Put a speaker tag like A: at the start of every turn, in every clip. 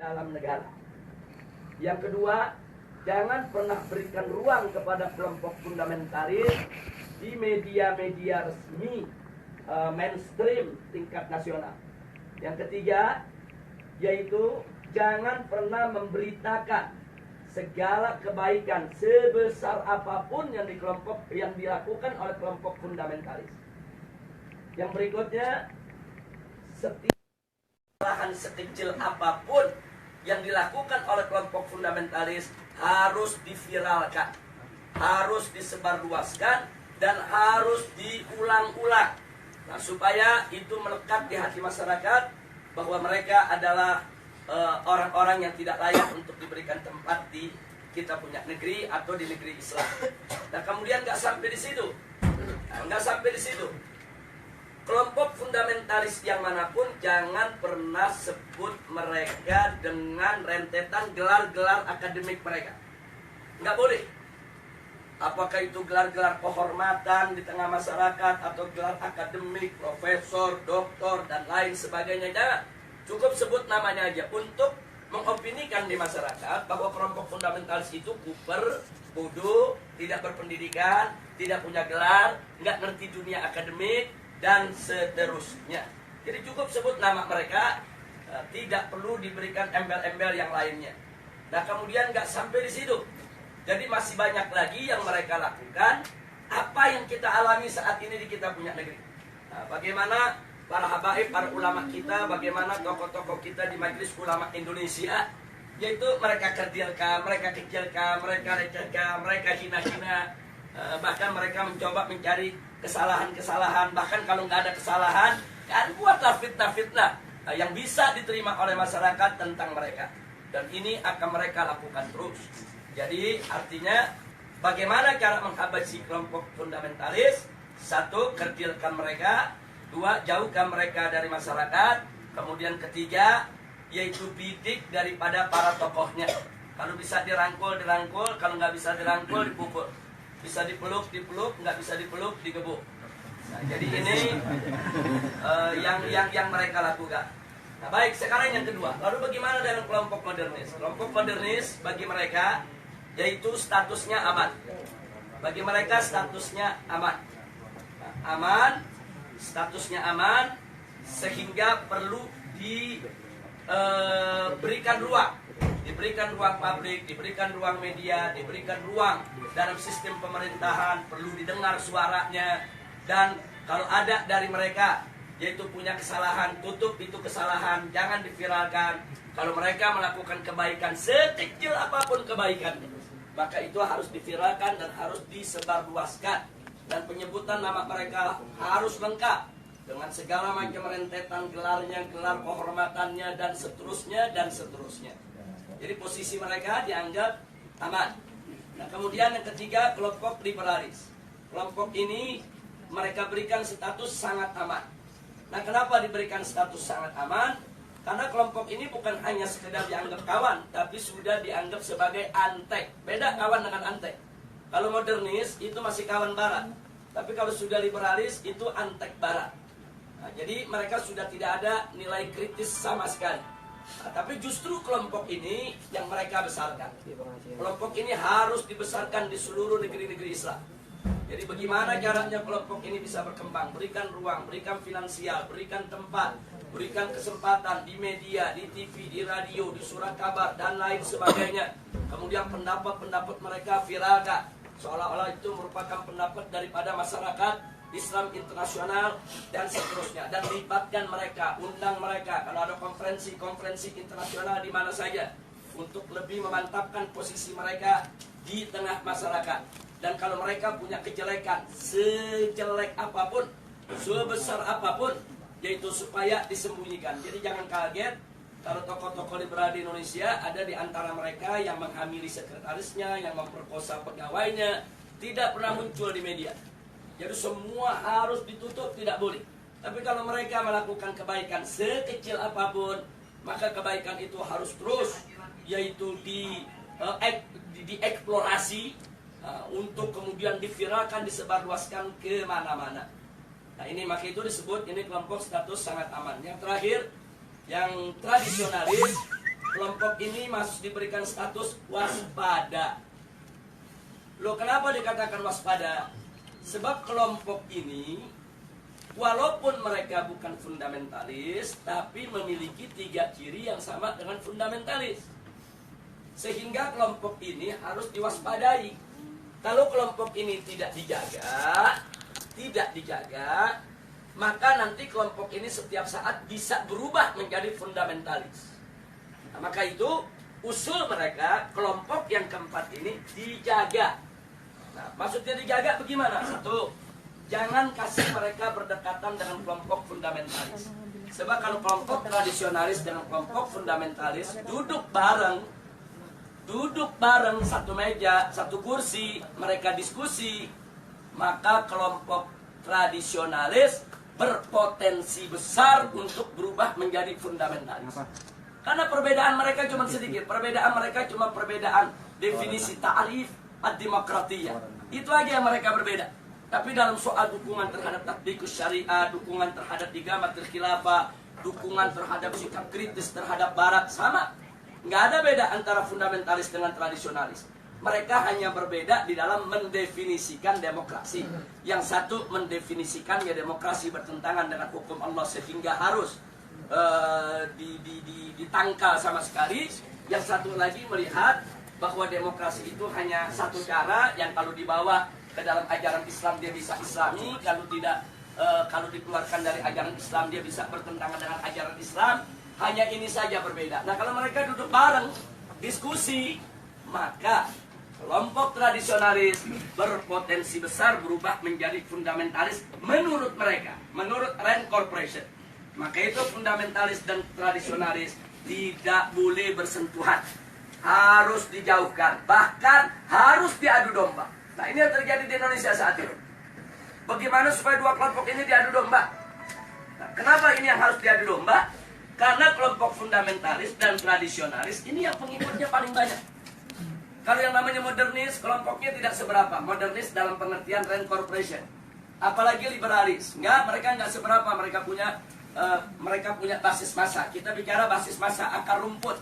A: dalam negara. Yang kedua, jangan pernah berikan ruang kepada kelompok fundamentalis di media-media resmi mainstream tingkat nasional. Yang ketiga, yaitu jangan pernah memberitakan segala kebaikan sebesar apapun yang dilakukan oleh kelompok fundamentalis. Yang berikutnya, setiap kesalahan sekecil apapun yang dilakukan oleh kelompok fundamentalis harus diviralkan, harus disebarluaskan, dan harus diulang-ulang. Nah, supaya itu melekat di hati masyarakat bahwa mereka adalah orang-orang yang tidak layak untuk diberikan tempat di kita punya negeri atau di negeri Islam. Nah, kemudian nggak sampai di situ, kelompok fundamentalis yang manapun jangan pernah sebut mereka dengan rentetan gelar-gelar akademik mereka. Nggak boleh. Apakah itu gelar-gelar kehormatan di tengah masyarakat atau gelar akademik, profesor, doktor, dan lain sebagainya. Jangan. Cukup sebut namanya aja untuk mengopinikan di masyarakat bahwa kelompok fundamentalis itu kuper, bodoh, tidak berpendidikan, tidak punya gelar, nggak ngerti dunia akademik, dan seterusnya. Jadi cukup sebut nama mereka, tidak perlu diberikan embel-embel yang lainnya. Nah, kemudian nggak sampai di situ. Jadi masih banyak lagi yang mereka lakukan apa yang kita alami saat ini di kita punya negeri. Nah, bagaimana para habaib, para ulama kita, bagaimana tokoh-tokoh kita di Majelis Ulama Indonesia, yaitu mereka kerdilkan, mereka kecilkan, mereka recehkan, mereka hina-hina, bahkan mereka mencoba mencari kesalahan-kesalahan, bahkan kalau nggak ada kesalahan, kan buatlah fitnah-fitnah yang bisa diterima oleh masyarakat tentang mereka. Dan ini akan mereka lakukan terus. Jadi artinya bagaimana cara menghabisi kelompok fundamentalis? Satu, kerdilkan mereka. Dua, jauhkan mereka dari masyarakat. Kemudian ketiga, yaitu bidik daripada para tokohnya. Kalau bisa dirangkul, dirangkul. Kalau nggak bisa dirangkul, dipukul. Bisa dipeluk, dipeluk. Nggak bisa dipeluk, digebuk. Nah, jadi ini yang mereka lakukan. Nah, baik, sekarang yang kedua. Lalu bagaimana dengan kelompok modernis? Kelompok modernis bagi mereka yaitu statusnya aman. Bagi mereka statusnya aman. Nah, aman, statusnya aman, sehingga perlu diberikan ruang. Diberikan ruang publik, diberikan ruang media, diberikan ruang dalam sistem pemerintahan, perlu didengar suaranya. Dan kalau ada dari mereka yaitu punya kesalahan, tutup itu kesalahan, jangan diviralkan. Kalau mereka melakukan kebaikan, sekecil apapun kebaikannya, maka itu harus diviralkan dan harus disebarluaskan. Dan penyebutan nama mereka harus lengkap dengan segala macam rentetan gelarnya, gelar kehormatannya, dan seterusnya, dan seterusnya. Jadi posisi mereka dianggap aman. Nah, kemudian yang ketiga, kelompok liberalis. Kelompok ini mereka berikan status sangat aman. Nah, kenapa diberikan status sangat aman? Karena kelompok ini bukan hanya sekedar dianggap kawan, tapi sudah dianggap sebagai antek. Beda kawan dengan antek. Kalau modernis itu masih kawan barat, tapi kalau sudah liberalis itu antek barat. Nah, jadi mereka sudah tidak ada nilai kritis sama sekali. Nah, tapi justru kelompok ini yang mereka besarkan. Kelompok ini harus dibesarkan di seluruh negeri-negeri Islam. Jadi bagaimana caranya kelompok ini bisa berkembang? Berikan ruang, berikan finansial, berikan tempat, berikan kesempatan di media, di TV, di radio, di surat kabar, dan lain sebagainya. Kemudian pendapat-pendapat mereka viralkan, seolah-olah itu merupakan pendapat daripada masyarakat Islam internasional, dan seterusnya. Dan libatkan mereka, undang mereka kalau ada konferensi-konferensi internasional di mana saja, untuk lebih memantapkan posisi mereka di tengah masyarakat. Dan kalau mereka punya kejelekan, sejelek apapun, sebesar apapun, yaitu supaya disembunyikan. Jadi jangan kaget kalau tokoh-tokoh liberal di Indonesia ada di antara mereka yang menghamili sekretarisnya, yang memperkosa pegawainya, tidak pernah muncul di media. Jadi semua harus ditutup, tidak boleh. Tapi kalau mereka melakukan kebaikan sekecil apapun, maka kebaikan itu harus terus, yaitu dieksplorasi, untuk kemudian diviralkan, disebarluaskan ke mana-mana. Nah, ini maka itu disebut ini kelompok status sangat aman. Yang terakhir, yang tradisionalis, kelompok ini masih diberikan status waspada. Loh, kenapa dikatakan waspada? Sebab kelompok ini walaupun mereka bukan fundamentalis, tapi memiliki 3 ciri yang sama dengan fundamentalis. Sehingga kelompok ini harus diwaspadai. Kalau kelompok ini tidak dijaga, maka nanti kelompok ini setiap saat bisa berubah menjadi fundamentalis. Nah, maka itu usul mereka, kelompok yang keempat ini dijaga. Nah, maksudnya dijaga bagaimana? 1, jangan kasih mereka berdekatan dengan kelompok fundamentalis. Sebab kalau kelompok tradisionalis dengan kelompok fundamentalis duduk bareng satu meja, satu kursi, mereka diskusi, maka kelompok tradisionalis berpotensi besar untuk berubah menjadi fundamentalis. Karena perbedaan mereka cuma sedikit, perbedaan definisi ta'rif ad-demokratiyah. Itu aja yang mereka berbeda. Tapi dalam soal dukungan terhadap tatbikus syariah, dukungan terhadap igamatul khilafah, dukungan terhadap sikap kritis terhadap barat, sama. Nggak ada beda antara fundamentalis dengan tradisionalis. Mereka hanya berbeda di dalam mendefinisikan demokrasi. Yang satu mendefinisikan ya demokrasi bertentangan dengan hukum Allah sehingga harus ditangkal sama sekali. Yang satu lagi melihat bahwa demokrasi itu hanya satu cara yang kalau dibawa ke dalam ajaran Islam dia bisa islami, kalau tidak, kalau dikeluarkan dari ajaran Islam dia bisa bertentangan dengan ajaran Islam. Hanya ini saja berbeda. Nah, kalau mereka duduk bareng diskusi, maka kelompok tradisionalis berpotensi besar berubah menjadi fundamentalis menurut mereka, menurut Rand Corporation. Maka itu fundamentalis dan tradisionalis tidak boleh bersentuhan, harus dijauhkan, bahkan harus diadu domba. Nah, ini yang terjadi di Indonesia saat ini. Bagaimana supaya dua kelompok ini diadu domba? Nah, kenapa ini yang harus diadu domba? Karena kelompok fundamentalis dan tradisionalis ini yang pengikutnya paling banyak. Kalau yang namanya modernis, kelompoknya tidak seberapa. Modernis dalam pengertian Rand Corporation. Apalagi liberalis. Mereka nggak seberapa. Mereka punya basis massa. Kita bicara basis massa akar rumput.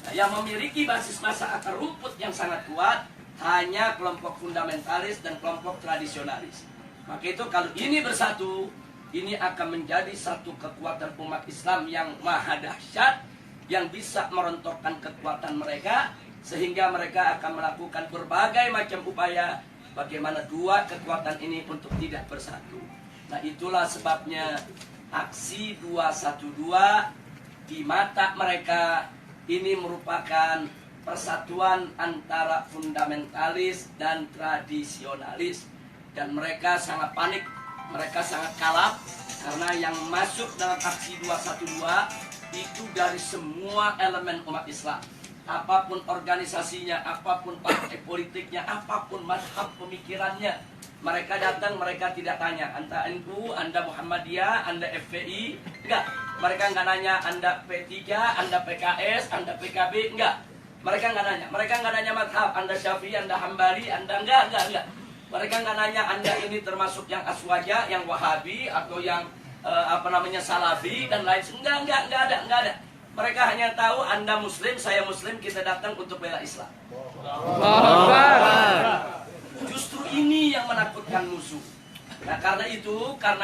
A: Nah, yang memiliki basis massa akar rumput yang sangat kuat hanya kelompok fundamentalis dan kelompok tradisionalis. Maka itu kalau ini bersatu, ini akan menjadi satu kekuatan umat Islam yang maha dahsyat, yang bisa merontokkan kekuatan mereka, sehingga mereka akan melakukan berbagai macam upaya bagaimana dua kekuatan ini untuk tidak bersatu. Nah, itulah sebabnya aksi 212 di mata mereka ini merupakan persatuan antara fundamentalis dan tradisionalis. Dan mereka sangat panik, mereka sangat kalap, karena yang masuk dalam aksi 212 itu dari semua elemen umat Islam. Apapun organisasinya, apapun partai politiknya, apapun mazhab pemikirannya, mereka datang, mereka tidak tanya Anda NU, Anda Muhammadiyah, Anda FPI, enggak. Mereka enggak nanya Anda P3, Anda PKS, Anda PKB, enggak. Mereka enggak nanya. Mereka enggak nanya mazhab, Anda Syafi'i, Anda Hambali, Anda enggak. Mereka enggak nanya Anda ini termasuk yang Aswaja, yang Wahabi, atau yang Salafi dan lain. Enggak ada. Mereka hanya tahu Anda Muslim, saya Muslim, kita datang untuk bela Islam. Justru ini yang menakutkan musuh. Nah, karena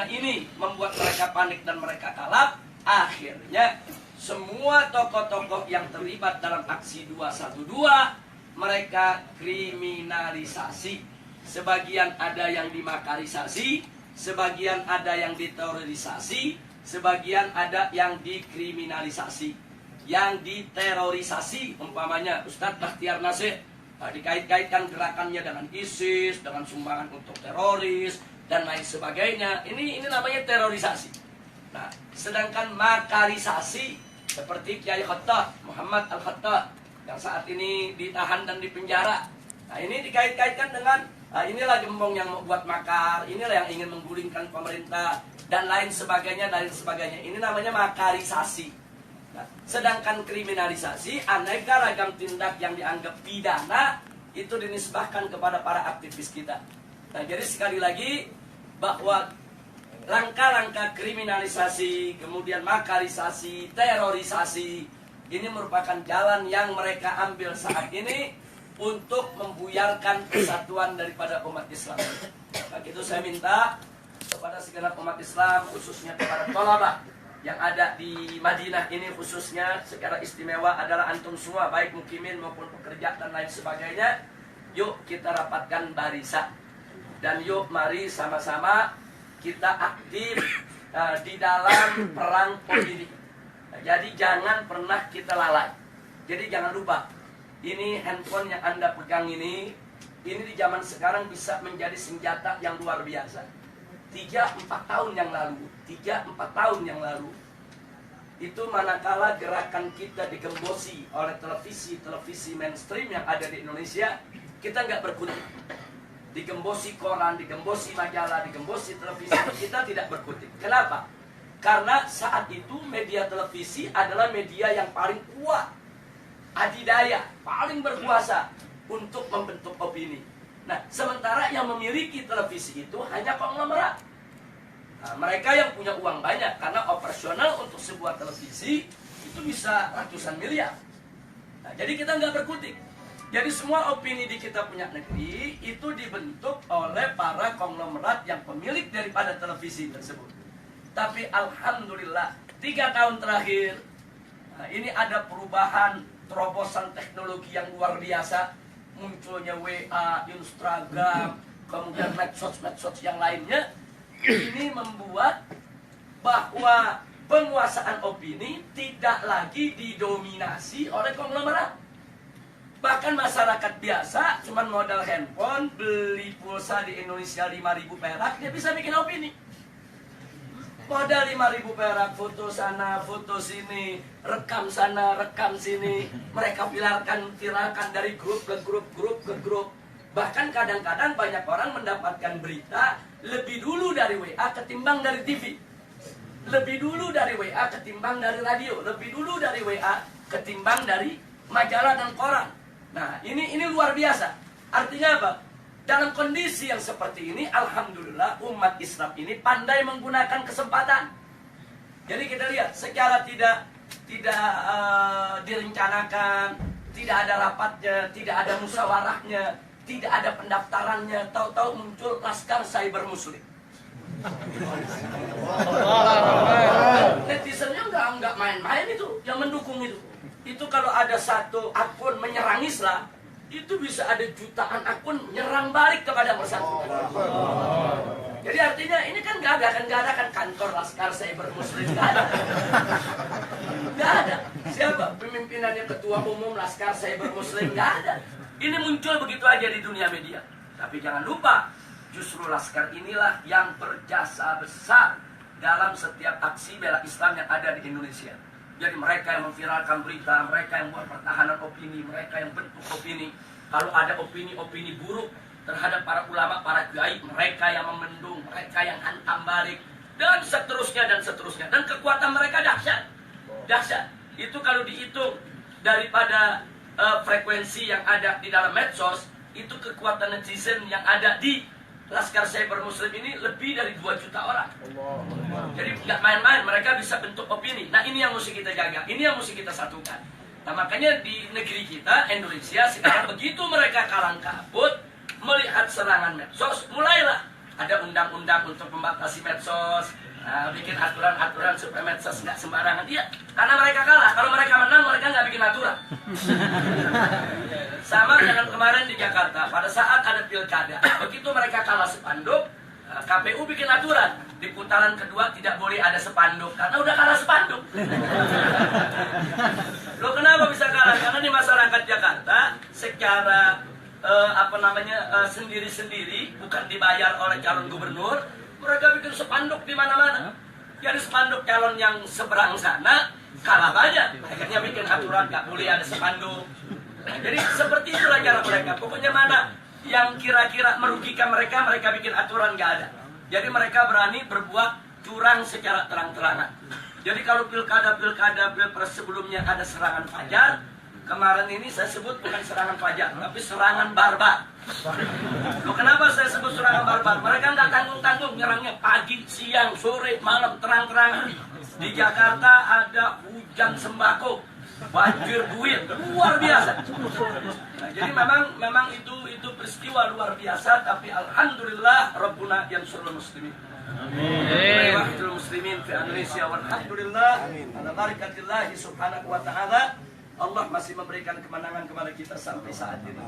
A: ini membuat mereka panik dan mereka kalap. Akhirnya semua tokoh-tokoh yang terlibat dalam aksi 212 mereka kriminalisasi. Sebagian ada yang dimakarisasi, sebagian ada yang diterorisasi, sebagian ada yang dikriminalisasi, yang diterorisasi. Umpamanya Ustadz Bakhtiar Nasir dikait-kaitkan gerakannya dengan ISIS, dengan sumbangan untuk teroris dan lain sebagainya. Ini namanya terorisasi. Nah, sedangkan makarisasi seperti Kiai Khattah, Muhammad Al-Khattah yang saat ini ditahan dan dipenjara. Nah, ini dikait-kaitkan dengan inilah gembong yang membuat makar, inilah yang ingin menggulingkan pemerintah dan lain sebagainya. Ini namanya makarisasi. Nah, sedangkan kriminalisasi, aneka ragam tindak yang dianggap pidana itu dinisbahkan kepada para aktivis kita. Nah, jadi sekali lagi bahwa langkah-langkah kriminalisasi, kemudian makarisasi, terorisasi Ini merupakan jalan yang mereka ambil saat ini untuk membuyarkan kesatuan daripada umat Islam. Maka itu saya minta kepada segenap umat Islam, khususnya kepada thalabah yang ada di Madinah ini khususnya secara istimewa adalah antum semua, baik mukimin maupun pekerja dan lain sebagainya. Yuk kita rapatkan barisan dan yuk mari sama-sama kita aktif di dalam perang opini. Jadi jangan pernah kita lalai. Jadi jangan lupa, ini handphone yang Anda pegang ini di zaman sekarang bisa menjadi senjata yang luar biasa. 3-4 tahun yang lalu, itu manakala gerakan kita digembosi oleh televisi mainstream yang ada di Indonesia, kita nggak berkutik. Digembosi koran, digembosi majalah, digembosi televisi, kita tidak berkutik. Kenapa? Karena saat itu media televisi adalah media yang paling kuat, adidaya, paling berkuasa untuk membentuk opini. Nah, sementara yang memiliki televisi itu hanya konglomerat. Nah, mereka yang punya uang banyak, karena operasional untuk sebuah televisi itu bisa ratusan miliar. Nah, jadi kita nggak berkutik. Jadi semua opini di kita punya negeri itu dibentuk oleh para konglomerat yang pemilik daripada televisi tersebut. Tapi alhamdulillah 3 tahun terakhir ini ada perubahan, terobosan teknologi yang luar biasa. Munculnya WA, Instagram, kemudian medsos yang lainnya. Ini membuat bahwa penguasaan opini tidak lagi didominasi oleh konglomerat. Bahkan masyarakat biasa cuman modal handphone, beli pulsa di Indonesia 5.000 perak, dia bisa bikin opini. Modal 5.000 perak, foto sana, foto sini, rekam sana, rekam sini. Mereka viralkan dari grup ke grup. Bahkan kadang-kadang banyak orang mendapatkan berita lebih dulu dari WA ketimbang dari TV. Lebih dulu dari WA ketimbang dari radio. Lebih dulu dari WA ketimbang dari majalah dan koran. Nah, ini luar biasa. Artinya apa? Dalam kondisi yang seperti ini, alhamdulillah umat Islam ini pandai menggunakan kesempatan. Jadi kita lihat secara tidak direncanakan, tidak ada rapatnya, tidak ada musyawarahnya, tidak ada pendaftarannya, tahu-tahu muncul Laskar Cyber Muslim. Netizennya nggak main-main itu, yang mendukung itu. Itu kalau ada satu akun menyerang Islam, itu bisa ada jutaan akun nyerang balik kepada bersangkutan. Jadi artinya ini kan nggak ada kan kantor Laskar Cyber Muslim, nggak ada. Siapa pemimpinannya, ketua umum Laskar Cyber Muslim, nggak ada. Ini muncul begitu aja di dunia media. Tapi jangan lupa, justru Laskar inilah yang berjasa besar dalam setiap aksi bela Islam yang ada di Indonesia. Jadi mereka yang memviralkan berita, mereka yang buat pertahanan opini, mereka yang bentuk opini. Kalau ada opini-opini buruk terhadap para ulama, para kiai, mereka yang memendung, mereka yang hantam balik, dan seterusnya dan seterusnya. Dan kekuatan mereka dahsyat. Itu kalau dihitung daripada frekuensi yang ada di dalam medsos, itu kekuatan netizen yang ada di Laskar Cyber Muslim ini lebih dari 2 juta orang. Jadi nggak main-main, mereka bisa bentuk opini. Nah, ini yang mesti kita jaga, ini yang mesti kita satukan. Nah, makanya di negeri kita, Indonesia, sekarang begitu mereka kalang kabut melihat serangan medsos, mulailah ada undang-undang untuk membatasi medsos. Bikin aturan-aturan supaya medsos nggak sembarangan. Iya, karena mereka kalah. Kalau mereka menang, mereka nggak bikin aturan. Sama dengan kemarin di Jakarta, pada saat ada pilkada, begitu mereka kalah spanduk, KPU bikin aturan. Di putaran kedua tidak boleh ada spanduk, karena udah kalah spanduk. Loh, kenapa bisa kalah? Karena di masyarakat Jakarta secara sendiri-sendiri, bukan dibayar oleh calon gubernur. Mereka bikin spanduk di mana-mana. Jadi spanduk calon yang seberang sana kalah banyak. Akhirnya bikin aturan nggak boleh ada spanduk. Nah, jadi seperti itulah cara mereka. Pokoknya mana yang kira-kira merugikan mereka, mereka bikin aturan nggak ada. Jadi mereka berani berbuat curang secara terang-terangan. Jadi kalau pilpres sebelumnya ada serangan fajar, kemarin ini saya sebut bukan serangan fajar, tapi serangan barbar. Loh, kenapa saya sebut serangan barbar? Mereka nggak tanggung-tanggung nyerangnya pagi, siang, sore, malam, terang-terangan. Di Jakarta ada hujan sembako. banjir duit luar biasa. Nah, jadi memang itu peristiwa luar biasa, tapi alhamdulillah Rabbuna yansurul muslimin. Amin. Muslimin di Indonesia, walhamdulillah ala barakatillah subhanahu wa ta'ala. Allah masih memberikan kemenangan kepada kita sampai saat ini.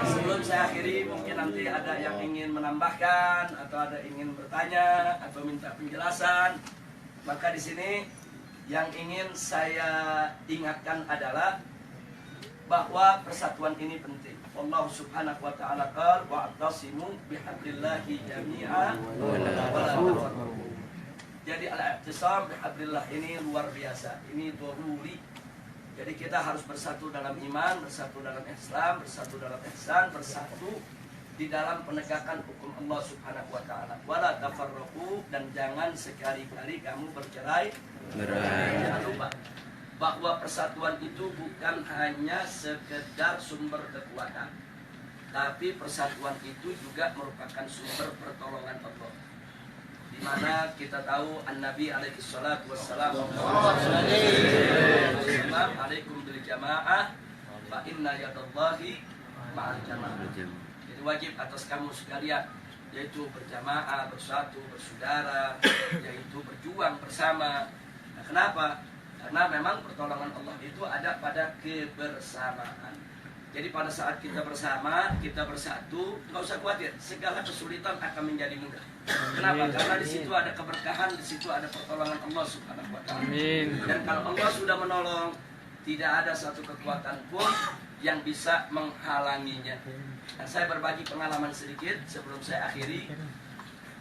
A: Sebelum saya akhiri, mungkin nanti ada yang ingin menambahkan atau ada ingin bertanya atau minta penjelasan. Maka di sini yang ingin saya ingatkan adalah bahwa persatuan ini penting. Allah subhanahu wa ta'ala qala wa'tasimu bihablillahi jami'an wa la tafarraqu. Jadi al-i'tisam bihablillah ini luar biasa. Ini daruri. Jadi kita harus bersatu dalam iman, bersatu dalam Islam, bersatu dalam ihsan, bersatu di dalam penegakan hukum Allah subhanahu wa ta'ala. Wa la tafarraqu, dan jangan sekali-kali kamu bercerai. Jangan lupa bahwa persatuan itu bukan hanya sekedar sumber kekuatan, tapi persatuan itu juga merupakan sumber pertolongan Allah. Di mana kita tahu An-Nabi alaihi salatu wassalam alaikum bil jamaah fa inna yadallahi ma'al jamaah. Jadi wajib atas kamu sekalian, yaitu berjamaah, bersatu, bersaudara, yaitu berjuang bersama. Nah, kenapa? Karena memang pertolongan Allah itu ada pada kebersamaan. Jadi pada saat kita bersama, kita bersatu, nggak usah khawatir, segala kesulitan akan menjadi mudah. Kenapa? Karena di situ ada keberkahan, di situ ada pertolongan Allah subhanahu wa ta'ala. Dan kalau Allah sudah menolong, tidak ada satu kekuatan pun yang bisa menghalanginya. Dan saya berbagi pengalaman sedikit sebelum saya akhiri.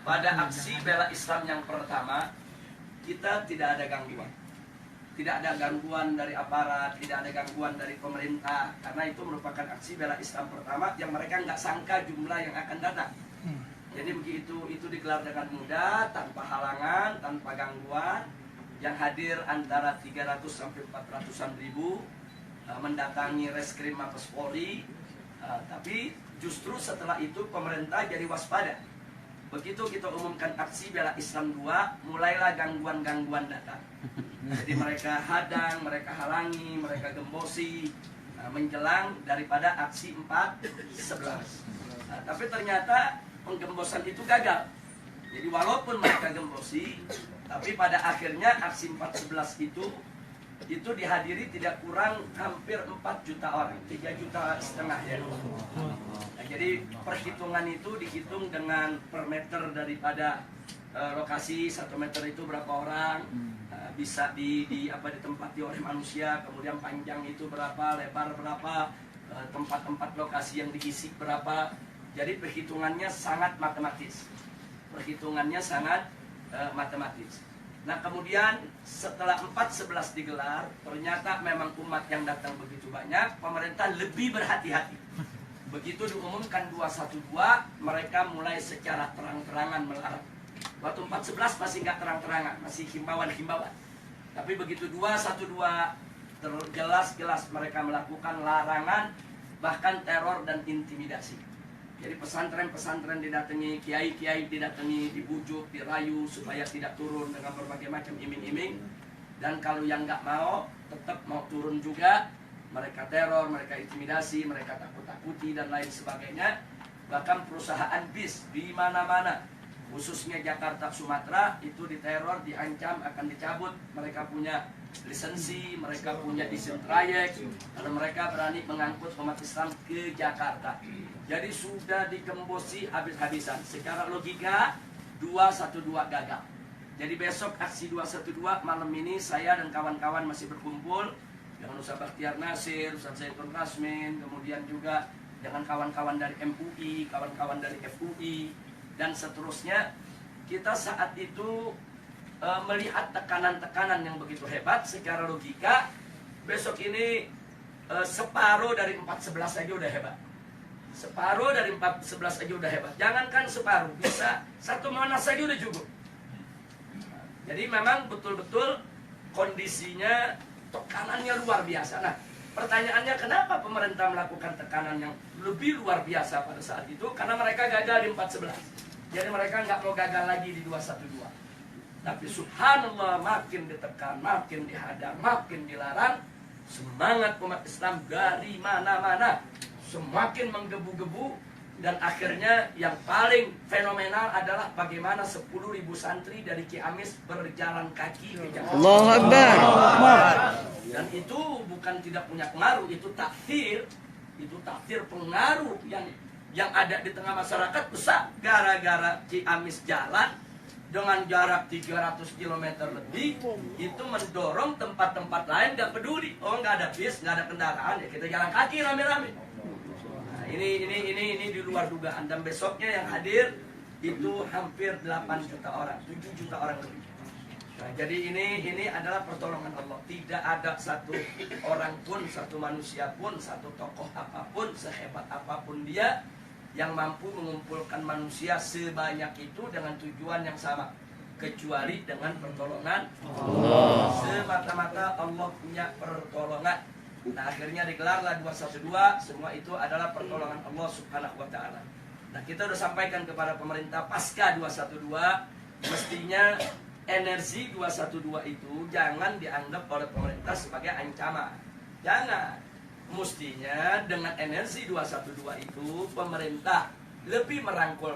A: Pada aksi bela Islam yang pertama, kita tidak ada gangguan. Tidak ada gangguan dari aparat, tidak ada gangguan dari pemerintah, karena itu merupakan aksi bela Islam pertama yang mereka nggak sangka jumlah yang akan datang. Jadi begitu itu digelar dengan mudah, tanpa halangan, tanpa gangguan, yang hadir antara 300 sampai 400-an ribu, mendatangi reskrim Mabes Polri, tapi justru setelah itu pemerintah jadi waspada. Begitu kita umumkan aksi bela Islam 2, mulailah gangguan-gangguan datang. Jadi mereka hadang, mereka halangi, mereka gembosi menjelang daripada aksi 4/11. Tapi ternyata penggembosan itu gagal. Jadi walaupun mereka gembosi, tapi pada akhirnya aksi 4/11 itu dihadiri tidak kurang hampir 4 juta orang, 3,5 juta ya. Nah, jadi perhitungan itu dihitung dengan per meter daripada lokasi, 1 meter itu berapa orang, bisa ditempati oleh manusia, kemudian panjang itu berapa, lebar berapa, tempat-tempat lokasi yang diisi berapa. Jadi perhitungannya sangat matematis. Matematis. Nah kemudian setelah 4/11 digelar, ternyata memang umat yang datang begitu banyak, pemerintah lebih berhati-hati. Begitu diumumkan 212, mereka mulai secara terang-terangan melarang. Waktu 4/11 masih nggak terang-terangan, masih himbauan-himbauan. Tapi begitu 212 jelas-jelas mereka melakukan larangan, bahkan teror dan intimidasi. Jadi pesantren-pesantren didatangi, kiai-kiai didatangi, dibujuk, dirayu supaya tidak turun dengan berbagai macam iming-iming. Dan kalau yang nggak mau, tetap mau turun juga, mereka teror, mereka intimidasi, mereka takut-takuti dan lain sebagainya. Bahkan perusahaan bis di mana-mana, khususnya Jakarta, Sumatera, itu diteror, diancam akan dicabut. Mereka punya lisensi, mereka punya izin trayek, karena mereka berani mengangkut umat Islam ke Jakarta. Jadi sudah digembosi habis-habisan. Secara logika 212 gagal. Jadi besok aksi 212 malam ini saya dan kawan-kawan masih berkumpul dengan Ustaz Bakhtiar Nasir, Ustaz Zaitun Rasmin, kemudian juga dengan kawan-kawan dari MUI, kawan-kawan dari FUI, dan seterusnya. Kita saat itu melihat tekanan-tekanan yang begitu hebat. Secara logika besok ini separuh dari 4/11 aja udah hebat. Separuh dari 4/11 aja udah hebat. Jangankan separuh, bisa 1 Monas saja udah cukup. Jadi memang betul-betul kondisinya, tekanannya luar biasa. Nah, pertanyaannya kenapa pemerintah melakukan tekanan yang lebih luar biasa pada saat itu? Karena mereka gagal di 4/11. Jadi mereka nggak mau gagal lagi di 212. Tapi subhanallah, makin ditekan, makin dihadang, makin dilarang, semangat umat Islam dari mana-mana semakin menggebu-gebu. Dan akhirnya yang paling fenomenal adalah bagaimana 10.000 santri dari Ciamis berjalan kaki ke Jakarta.
B: Allahu Akbar.
A: Dan itu bukan tidak punya pengaruh, itu takdir pengaruh yang ada di tengah masyarakat besar. Gara-gara Ciamis jalan dengan jarak 300 km lebih, itu mendorong tempat-tempat lain gak peduli. Oh, nggak ada bis, nggak ada kendaraan, ya kita jalan kaki rame-rame. Ini di luar dugaan. Dan besoknya yang hadir itu hampir 8 juta orang, 7 juta orang lebih. Nah, jadi ini adalah pertolongan Allah. Tidak ada satu orang pun, satu manusia pun, satu tokoh apapun, sehebat apapun dia, yang mampu mengumpulkan manusia sebanyak itu dengan tujuan yang sama, kecuali dengan pertolongan Allah. Semata-mata Allah punya pertolongan. Nah, akhirnya digelarlah 212. Semua itu adalah pertolongan Allah Subhanahu wa Ta'ala. Nah, kita sudah sampaikan kepada pemerintah pasca 212, mestinya energi 212 itu jangan dianggap oleh pemerintah sebagai ancaman. Jangan. Mestinya dengan energi 212 itu pemerintah lebih merangkul